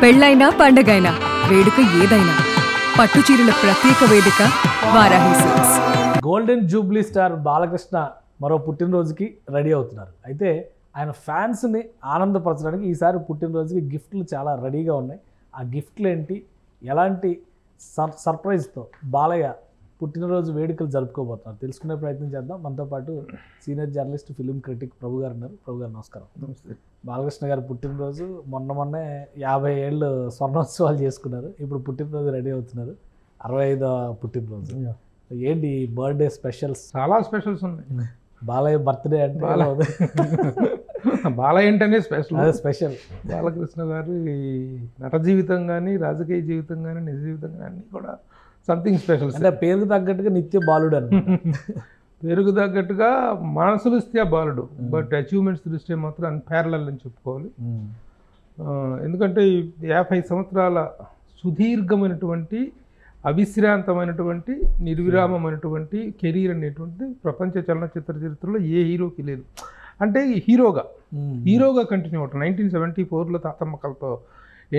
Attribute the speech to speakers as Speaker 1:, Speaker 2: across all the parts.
Speaker 1: పెళ్ళైనా పండగైనా వేడుక ఏదైనా పట్టు చీరల ప్రత్యేక వేదిక Varahi silks.
Speaker 2: Golden Jubilee star Balakrishna మరో పుట్టినరోజుకి రెడీ అవుతున్నారు. అయితే ఆయన ఫ్యాన్స్ని ఆనందపరచడానికి ఈసారి పుట్టినరోజుకి గిఫ్ట్లు చాలా రెడీగా ఉన్నాయి. ఆ గిఫ్ట్లు ఏంటి, ఎలాంటి సర్ప్రైజ్తో బాలయ్య పుట్టినరోజు వేడుకలు జరుపుకోబోతున్నారు తెలుసుకునే ప్రయత్నం చేద్దాం. మనతో పాటు సీనియర్ జర్నలిస్ట్, ఫిలిం క్రిటిక్ ప్రభు గారు ఉన్నారు. ప్రభు గారు నమస్కారం. బాలకృష్ణ గారు పుట్టినరోజు మొన్నే 50 ఏళ్ళు స్వర్ణోత్సవాలు చేసుకున్నారు. ఇప్పుడు పుట్టినరోజు రెడీ అవుతున్నారు, 65వ పుట్టినరోజు. ఏంటి బర్త్డే స్పెషల్స్?
Speaker 3: చాలా స్పెషల్స్ ఉన్నాయి.
Speaker 2: బాలయ్య బర్త్డే అంటే
Speaker 3: బాలయ్య ఏంటనే
Speaker 2: స్పెషల్.
Speaker 3: బాలకృష్ణ గారు నట జీవితం కానీ, రాజకీయ జీవితం కానీ, నిజ జీవితం కానీ అన్నీ కూడా సంథింగ్ స్పెషల్.
Speaker 2: అంటే పేరుకు తగ్గట్టుగా నిత్య బాలుడు అని.
Speaker 3: పేరుకు తగ్గట్టుగా మనసు దృష్ట్యా బాలుడు, బట్ అచీవ్మెంట్స్ దృష్ట్యా మాత్రం అన్పారలల్ అని చెప్పుకోవాలి. ఎందుకంటే 50 సంవత్సరాల సుదీర్ఘమైనటువంటి, అవిశ్రాంతమైనటువంటి, నిర్విరామమైనటువంటి కెరీర్ అనేటువంటి ప్రపంచ చలనచిత్ర చరిత్రలో ఏ హీరోకి లేదు. అంటే హీరోగా కంటిన్యూ అవుతాం. 1974లో తాతమ్మకలతో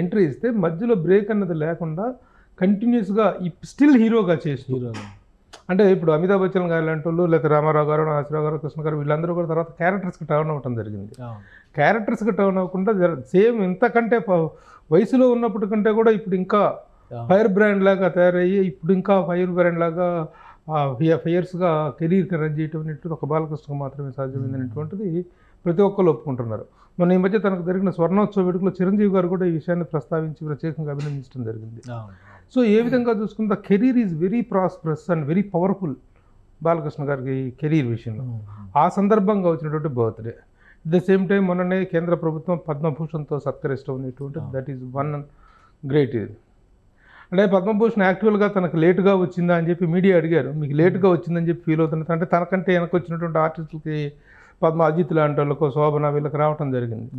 Speaker 3: ఎంట్రీ ఇస్తే మధ్యలో బ్రేక్ అన్నది లేకుండా కంటిన్యూస్గా స్టిల్ హీరోగా చేస్తూ, అంటే ఇప్పుడు అమితాబ్ బచ్చన్ గారు లాంటి వాళ్ళు, లేకపోతే రామారావు గారు, నాగేశ్వరరావు గారు, కృష్ణ గారు, వీళ్ళందరూ కూడా తర్వాత క్యారెక్టర్స్కి టర్న్ అవ్వటం జరిగింది. క్యారెక్టర్స్కి టర్న్ అవ్వకుండా సేమ్ ఇంతకంటే వయసులో ఉన్నప్పటి కంటే కూడా ఇప్పుడు ఇంకా ఫైర్ బ్రాండ్ లాగా తయారయ్యి, ఇప్పుడు ఇంకా ఫైర్ బ్రాండ్ లాగా ఫైర్స్గా కెరీర్కి రన్ చేయటం అనేటువంటి ఒక బాలకృష్ణకు మాత్రమే సాధ్యమైంది అనేటువంటిది ప్రతి ఒక్కరు ఒప్పుకుంటున్నారు. మన ఈ మధ్య తనకు జరిగిన స్వర్ణోత్సవ వేడుకలో చిరంజీవి గారు కూడా ఈ విషయాన్ని ప్రస్తావించి ప్రత్యేకంగా అభినందించడం జరిగింది. సో ఏ విధంగా చూసుకుంటే the career is very prosperous and very powerful Balakrishna గారికి కెరీర్ విషయంలో. ఆ సందర్భంగా వచ్చినటువంటి birthday. At the same time మొన్ననే కేంద్ర ప్రభుత్వం పద్మభూషణ్తో సత్కరిష్టం అనేటువంటి దట్ ఈజ్ వన్ గ్రేట్. ఇది అంటే పద్మభూషణ్ యాక్చువల్గా తనకు లేటుగా వచ్చిందా అని చెప్పి మీడియా అడిగారు. మీకు లేటుగా వచ్చిందని చెప్పి ఫీల్ అవుతున్నది అంటే తనకంటే వెనక వచ్చినటువంటి ఆర్టిస్టులకి, పద్మ అజిత్ లాంటి వాళ్ళకు, శోభన, వీళ్ళకి రావటం జరిగింది.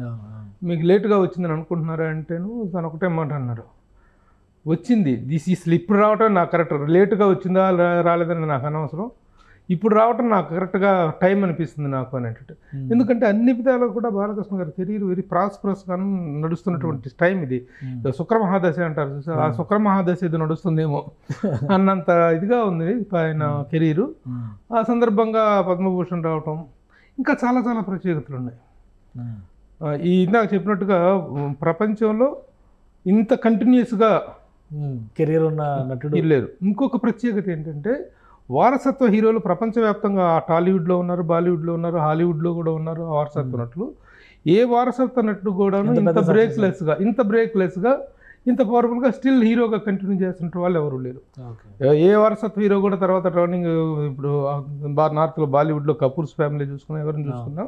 Speaker 3: మీకు లేటుగా వచ్చిందని అనుకుంటున్నారా అంటేను తను ఒకటే మాట అన్నారు, వచ్చింది, దిస్ ఈ స్లిప్ రావటం నాకు కరెక్ట్, లేటుగా వచ్చిందా రాలేదని నాకు అనవసరం, ఇప్పుడు రావటం నాకు కరెక్ట్గా టైం అనిపిస్తుంది నాకు అనేటట్టు. ఎందుకంటే అన్ని విధాలు కూడా బాలకృష్ణ గారి కెరీర్ వెరీ ప్రాస్పరస్గా నడుస్తున్నటువంటి టైం ఇది. శుక్రమహాదశ అంటారు, ఆ శుక్రమహాదశ ఇది నడుస్తుందేమో అన్నంత ఇదిగా ఉంది ఆయన కెరీరు. ఆ సందర్భంగా పద్మభూషణ్ రావటం, ఇంకా చాలా చాలా ప్రత్యేకతలు ఉన్నాయి. ఈ ఇందాక చెప్పినట్టుగా ప్రపంచంలో ఇంత కంటిన్యూస్గా
Speaker 2: కెరీర్ ఉన్న నటుడు
Speaker 3: లేరు. ఇంకొక ప్రత్యేకత ఏంటంటే వారసత్వ హీరోలు ప్రపంచవ్యాప్తంగా టాలీవుడ్లో ఉన్నారు, బాలీవుడ్లో ఉన్నారు, హాలీవుడ్లో కూడా ఉన్నారు వారసత్వ నటులు. ఏ వారసత్వ నటుడు కూడాను ఇంత బ్రేక్లెస్గా ఇంత పవర్ఫుల్గా స్టిల్ హీరోగా కంటిన్యూ చేస్తుంటే వాళ్ళు ఎవరు లేరు. ఏ వారసత్వ హీరో కూడా తర్వాత టర్నింగ్, ఇప్పుడు నార్త్లో బాలీవుడ్లో కపూర్స్ ఫ్యామిలీ చూసుకున్నా, ఎవరిని చూసుకున్నా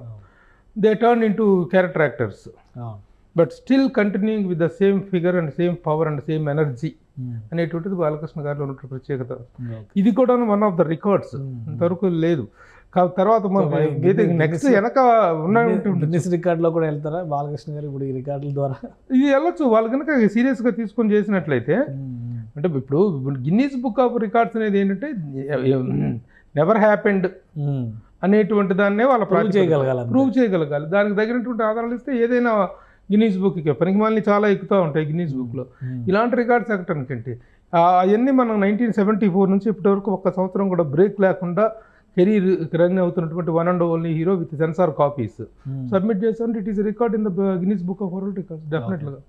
Speaker 3: they turn in to character actors, but still continuing with the same figure and same power and same energy అనేటువంటిది బాలకృష్ణ గారిలో ఉన్న ప్రత్యేకత. ఇది కూడా వన్ ఆఫ్ ద రికార్డ్స్, ఇంతవరకు లేదు. తర్వాత నెక్స్ట్ వెనక
Speaker 2: గిన్నిస్ రికార్డులో కూడా వెళ్తారా బాలకృష్ణ గారు ఇప్పుడు ఈ రికార్డుల ద్వారా?
Speaker 3: ఇది వెళ్ళొచ్చు వాళ్ళు కనుక సీరియస్గా తీసుకొని చేసినట్లయితే. అంటే ఇప్పుడు గిన్నీస్ బుక్ ఆఫ్ రికార్డ్స్ అనేది ఏంటంటే నెవర్ హ్యాపెండ్ అనేటువంటి దాన్నే వాళ్ళ ప్రూవ్ చేయగలగాలి. దానికి తగినటువంటి ఆధారాలు ఇస్తే ఏదైనా గిన్నీస్ బుక్కి పనికిమాలని చాలా ఎక్కుతూ ఉంటాయి గిన్నీస్ బుక్లో. ఇలాంటి రికార్డ్స్ ఎక్కటానికంటే అవన్నీ మనం 1974 నుంచి ఇప్పటివరకు ఒక్క సంవత్సరం కూడా బ్రేక్ లేకుండా కెరీర్ రన్ అవుతున్నటువంటి one and only hero with censor copies submit చేసామంటే it is record in the Guinness book of world records డెఫినెట్గా.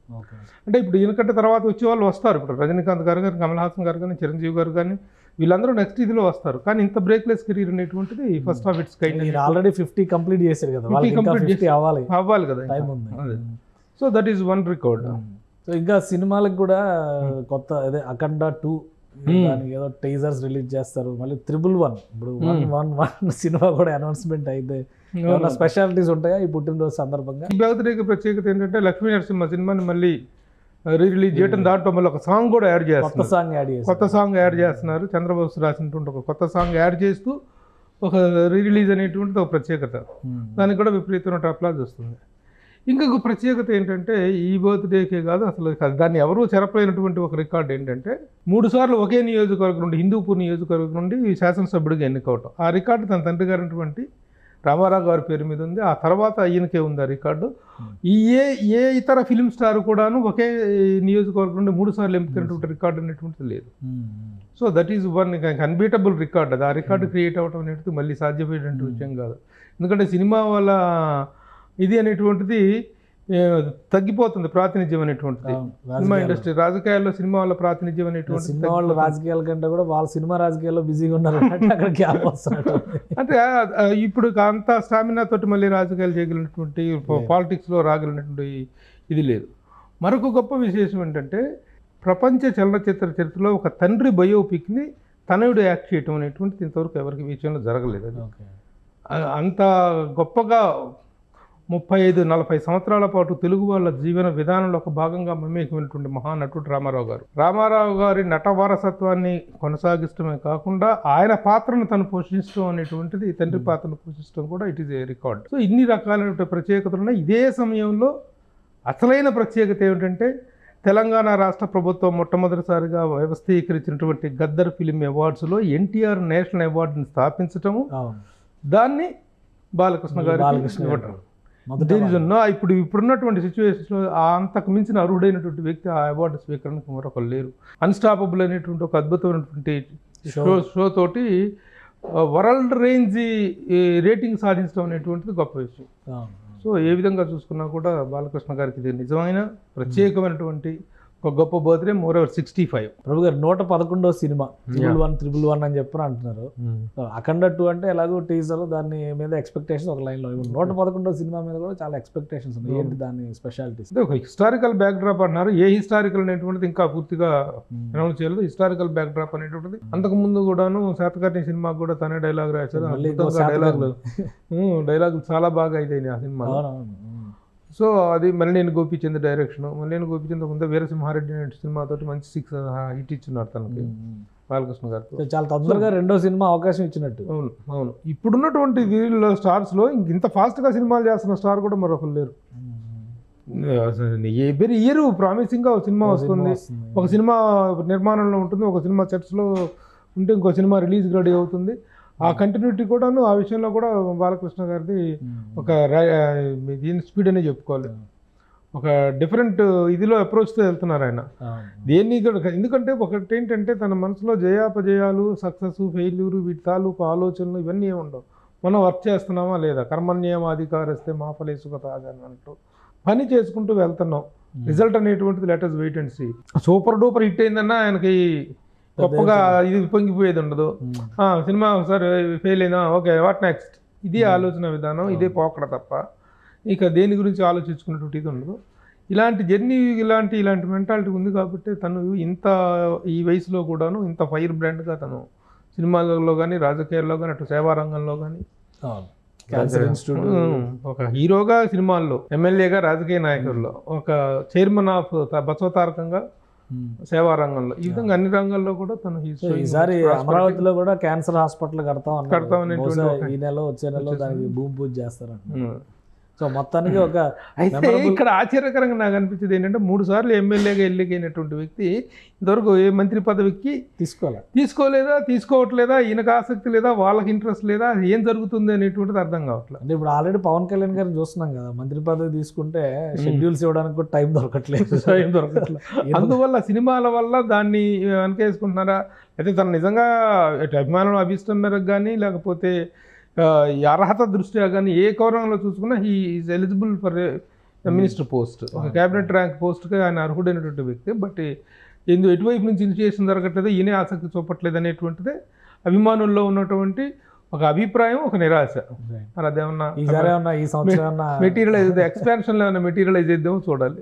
Speaker 3: అంటే ఇప్పుడు ఈయనకంటే తర్వాత వచ్చే వాళ్ళు వస్తారు. ఇప్పుడు రజనీకాంత్ గారు కానీ, కమల్ హాసన్ గారు కానీ, చిరంజీవి గారు కానీ, వీళ్ళందరూ నెక్స్ట్ ఇదిలో వస్తారు. కానీ ఇంత బ్రేక్లెస్ కెరీర్ అనేటువంటిది first of it's kind.
Speaker 2: Already 50 complete చేశారు కదా,
Speaker 3: అవ్వాలి కదా. So that is one record.
Speaker 2: So ఇంకా సినిమాలకు కూడా కొత్త అదే అఖండ 2 దానికి ఏదో టీజర్స్ రిలీజ్ చేస్తారు. మళ్ళీ 111 ఇప్పుడు 111 సినిమా కూడా అనౌన్స్మెంట్ అయితే ఏమైనా స్పెషాలిటీస్ ఉంటాయా ఈ పుట్టినరోజు సందర్భంగా?
Speaker 3: ఈ బర్త్డేకి ప్రత్యేకత ఏంటంటే లక్ష్మీ నరసింహ సినిమాని మళ్ళీ రిలీజ్ చేయడం, దాంట్లో మళ్ళీ ఒక సాంగ్ కూడా యాడ్ చేస్తారు. కొత్త సాంగ్ యాడ్ చేస్తున్నారు. చంద్రబాబు రాసినటువంటి ఒక కొత్త సాంగ్ యాడ్ చేస్తూ ఒక రిలీజ్ అనేటువంటిది ఒక ప్రత్యేకత. దానికి కూడా విపరీతమైన అప్లాజ్ వస్తుంది. ఇంకొక ప్రత్యేకత ఏంటంటే ఈ బర్త్డేకే కాదు, అసలు దాన్ని ఎవరూ చెరపలేనటువంటి ఒక రికార్డు ఏంటంటే 3 సార్లు ఒకే నియోజకవర్గం నుండి, హిందూపూర్ నియోజకవర్గం నుండి శాసనసభ్యుడిగా ఎన్నికవటం. ఆ రికార్డు తన తండ్రి గారైనటువంటి రామారావు గారి పేరు మీద ఉంది. ఆ తర్వాత ఈయనకే ఉంది ఆ రికార్డు. ఏ ఇతర ఫిలిం స్టార్ కూడాను ఒకే నియోజకవర్గం నుండి 3 సార్లు ఎంపికైనటువంటి రికార్డు అనేటువంటిది లేదు. So that is one unbeatable record. అది ఆ రికార్డు క్రియేట్ అవ్వడం అనేటువంటిది మళ్ళీ సాధ్యమయ్యేటువంటి విషయం కాదు. ఎందుకంటే సినిమా వల్ల ఇది అనేటువంటిది తగ్గిపోతుంది, ప్రాతినిధ్యం అనేటువంటిది. సినిమా ఇండస్ట్రీ రాజకీయాల్లో సినిమా వాళ్ళ ప్రాతినిధ్యం అనేటువంటి
Speaker 2: సినిమా వాళ్ళ రాజకీయాల కంటే కూడా వాళ్ళ సినిమా రాజకీయాల్లో బిజీగా ఉన్నారు అక్కడ గ్యాప్ వస్తున్నట్టు.
Speaker 3: అంటే ఇప్పుడు అంత స్టామినా తోటి మళ్ళీ రాజకీయాలు చేయగలిగినటువంటి పాలిటిక్స్లో రాగలిగినటువంటి ఇది లేదు. మరొక గొప్ప విశేషం ఏంటంటే ప్రపంచ చలనచిత్ర చరిత్రలో ఒక తండ్రి బయోపిక్ని తనయుడు యాక్ట్ చేయటం అనేటువంటిది ఇంతవరకు ఎవరికి విషయంలో జరగలేదు. అంత గొప్పగా 35-40 సంవత్సరాల పాటు తెలుగు వాళ్ళ జీవన విధానంలో ఒక భాగంగా మమేకమైనటువంటి మహానటుడు రామారావు గారు. రామారావు గారి నట వారసత్వాన్ని కొనసాగిస్తమే కాకుండా ఆయన పాత్రను తను పోషించడం అనేటువంటిది, తండ్రి పాత్రను పోషించడం కూడా it is a record. So ఇన్ని రకాలైన ప్రత్యేకతలు ఉన్నాయి. ఇదే సమయంలో అసలైన ప్రత్యేకత ఏమిటంటే తెలంగాణ రాష్ట్ర ప్రభుత్వం మొట్టమొదటిసారిగా వ్యవస్థీకరించినటువంటి గద్దర్ ఫిలిం అవార్డ్స్లో ఎన్టీఆర్ నేషనల్ అవార్డుని స్థాపించటము, దాన్ని బాలకృష్ణ గారు ఇవ్వటం. ఇప్పుడు ఇప్పుడున్నటువంటి సిచ్యువేషన్స్లో అంతకు మించిన అర్హుడైనటువంటి వ్యక్తి ఆ అవార్డు స్వీకరణకు మరొకరు లేరు. అన్స్టాపబుల్ అనేటువంటి ఒక అద్భుతమైనటువంటి షో తోటి వరల్డ్ రేంజ్ రేటింగ్ సాధించడం అనేటువంటిది గొప్ప విషయం. సో ఏ విధంగా చూసుకున్నా కూడా బాలకృష్ణ గారికి ఇది నిజమైన ప్రత్యేకమైనటువంటి ఒక గొప్ప బర్త్డే. మోరోవర్ 65.
Speaker 2: ప్రభు గారు 111వ సినిమా 111 అని చెప్పని అంటున్నారు. అఖండ 2 అంటే ఎలాగో టీజర్ దాని మీద ఎక్స్పెక్టేషన్స్ ఒక లైన్లో, 111వ సినిమా మీద కూడా చాలా ఎక్స్పెక్టేషన్స్ ఉన్నాయి. ఏంటి దాని స్పెషాలిటీస్?
Speaker 3: ఒక హిస్టారికల్ బ్యాక్ డ్రాప్ అంటున్నారు. ఏ హిస్టారికల్ అనేటువంటిది ఇంకా పూర్తిగా అనౌన్స్ చేయలేదు. హిస్టారికల్ బ్యాక్ డ్రాప్ అనేటువంటిది అంతకుముందు కూడాను శాతకర్ణి సినిమాకి కూడా తనే డైలాగ్ రాశారు. డైలాగులు చాలా బాగా అయినాయి ఆ సినిమా. సో అది మల్లేని గోపీచంద్ డైరెక్షన్. మల్లేని గోపీచంద్ ముందే వీరసింహారెడ్డి అనే సినిమాతో మంచి 6 హిట్ ఇచ్చున్నారు తనకి బాలకృష్ణ గారు. చాలా
Speaker 2: తొందరగా రెండో సినిమా అవకాశం ఇచ్చినట్టు.
Speaker 3: అవును. ఇప్పుడున్నటువంటి వీళ్ళ స్టార్స్లో ఇంత ఫాస్ట్గా సినిమాలు చేస్తున్న స్టార్ కూడా మరొకరు లేరు. ఎవ్రీ ఇయర్ ప్రామిసింగ్గా ఒక సినిమా వస్తుంది, ఒక సినిమా నిర్మాణంలో ఉంటుంది, ఒక సినిమా సెట్స్లో ఉంటే ఇంకో సినిమా రిలీజ్ రెడీ అవుతుంది. ఆ కంటిన్యూటీ కూడాను ఆ విషయంలో కూడా బాలకృష్ణ గారిది ఒక దీని స్పీడ్ అనే చెప్పుకోవాలి. ఒక డిఫరెంట్ ఇదిలో అప్రోచ్తో వెళ్తున్నారు ఆయన. దేన్ని ఎందుకంటే ఒకటి ఏంటంటే తన మనసులో జయాపజయాలు, సక్సెస్, ఫెయిల్యూర్, వీటి తాలూకు ఆలోచనలు ఇవన్నీ ఏమి ఉండవు. మనం వర్క్ చేస్తున్నామా లేదా, కర్మణ్యేవాధికారిస్తే మా ఫలేషు కథాగా అంటూ పని చేసుకుంటూ వెళ్తున్నాం. రిజల్ట్ అనేటువంటిది let us wait and see. Super duper hit అయిందన్నా ఆయనకి గొప్పగా ఇది పొంగిపోయేది ఉండదు. సినిమా ఒకసారి ఫెయిల్ అయినా ఓకే వాట్ నెక్స్ట్, ఇదే ఆలోచన విధానం, ఇదే పోకడ తప్ప ఇక దేని గురించి ఆలోచించుకున్నటువంటి ఇది ఉండదు. ఇలాంటి జర్నీ ఇలాంటి మెంటాలిటీ ఉంది కాబట్టి తను ఈ వయసులో కూడాను ఇంత ఫైర్ బ్రాండ్గా తను సినిమాలలో కానీ రాజకీయాల్లో కానీ అటు సేవా రంగంలో కానీ ఒక హీరోగా సినిమాల్లో, ఎమ్మెల్యేగా రాజకీయ నాయకుల్లో, ఒక చైర్మన్ ఆఫ్ బసవతారకంగా సేవా రంగంలో, ఈ విధంగా అన్ని రంగాల్లో కూడా తను
Speaker 2: ఈసారి అమరావతిలో కూడా క్యాన్సర్ హాస్పిటల్ కడతాం ఈ నెల వచ్చే నెలలో దానికి భూమి పూజ చేస్తారంట. సో మొత్తానికి ఒక
Speaker 3: అయితే ఇక్కడ ఆశ్చర్యకరంగా నాకు అనిపించేది ఏంటంటే 3 సార్లు ఎమ్మెల్యేగా ఎన్నికైనటువంటి వ్యక్తి ఇంతవరకు ఏ మంత్రి పదవికి తీసుకోవట్లేదా, ఈయనకు ఆసక్తి లేదా, వాళ్ళకి ఇంట్రెస్ట్ లేదా, ఏం జరుగుతుంది అనేటువంటిది అర్థం కావట్లేదు.
Speaker 2: అంటే ఇప్పుడు ఆల్రెడీ పవన్ కళ్యాణ్ గారిని చూస్తున్నాం కదా, మంత్రి పదవి తీసుకుంటే షెడ్యూల్స్ ఇవ్వడానికి కూడా టైం దొరకట్లేదు.
Speaker 3: అందువల్ల సినిమాల వల్ల దాన్ని వెనకేసుకుంటున్నారా, అయితే తను నిజంగా అభిమానం అభిష్టం మేరకు కానీ లేకపోతే ఈ అర్హత దృష్ట్యా కానీ ఏ కోణంలో చూసుకున్నా he is eligible for minister post, ఒక క్యాబినెట్ ర్యాంక్ పోస్ట్గా ఆయన అర్హుడైనటువంటి వ్యక్తి. బట్ ఎటువైపు నుంచి ఇనిషియేషన్ జరగట్లేదు, ఈయనే ఆసక్తి చూపట్లేదు అనేటువంటిదే అభిమానుల్లో ఉన్నటువంటి ఒక అభిప్రాయం, ఒక నిరాశ. మరి అదేమన్నా మెటీరియలైజ్ ఎక్స్పాన్షన్లో ఏమన్నా మెటీరియలైజ్ చేద్దామో చూడాలి.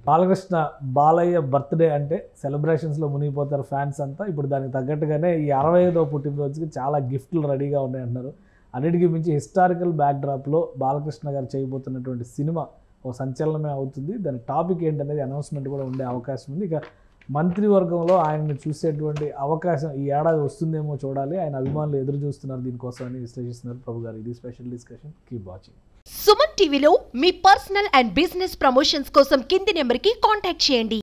Speaker 2: బాలకృష్ణ బాలయ్య బర్త్డే అంటే సెలబ్రేషన్స్లో మునిగిపోతారు ఫ్యాన్స్ అంతా. ఇప్పుడు దానికి తగ్గట్టుగానే ఈ 65వ పుట్టినరోజుకి చాలా గిఫ్ట్లు రెడీగా ఉన్నాయంటున్నారు. అన్నిటికీ మించి హిస్టారికల్ బ్యాక్డ్రాప్లో బాలకృష్ణ గారు చేయబోతున్నటువంటి సినిమా ఒక సంచలనమే అవుతుంది. దాని టాపిక్ ఏంటనేది అనౌన్స్మెంట్ కూడా ఉండే అవకాశం ఉంది. ఇక మంత్రివర్గంలో ఆయన్ని చూసేటువంటి అవకాశం ఈ ఏడాది వస్తుందేమో చూడాలి. ఆయన అభిమానులు ఎదురు చూస్తున్నారు దీనికోసం అని విశ్లేషిస్తున్నారు ప్రభు గారు. ఇది special discussion. Keep watching.
Speaker 4: Suman టీవీలో మీ పర్సనల్ అండ్ బిజినెస్ ప్రమోషన్స్ కోసం కింది నెంబర్కి కాంటాక్ట్ చేయండి.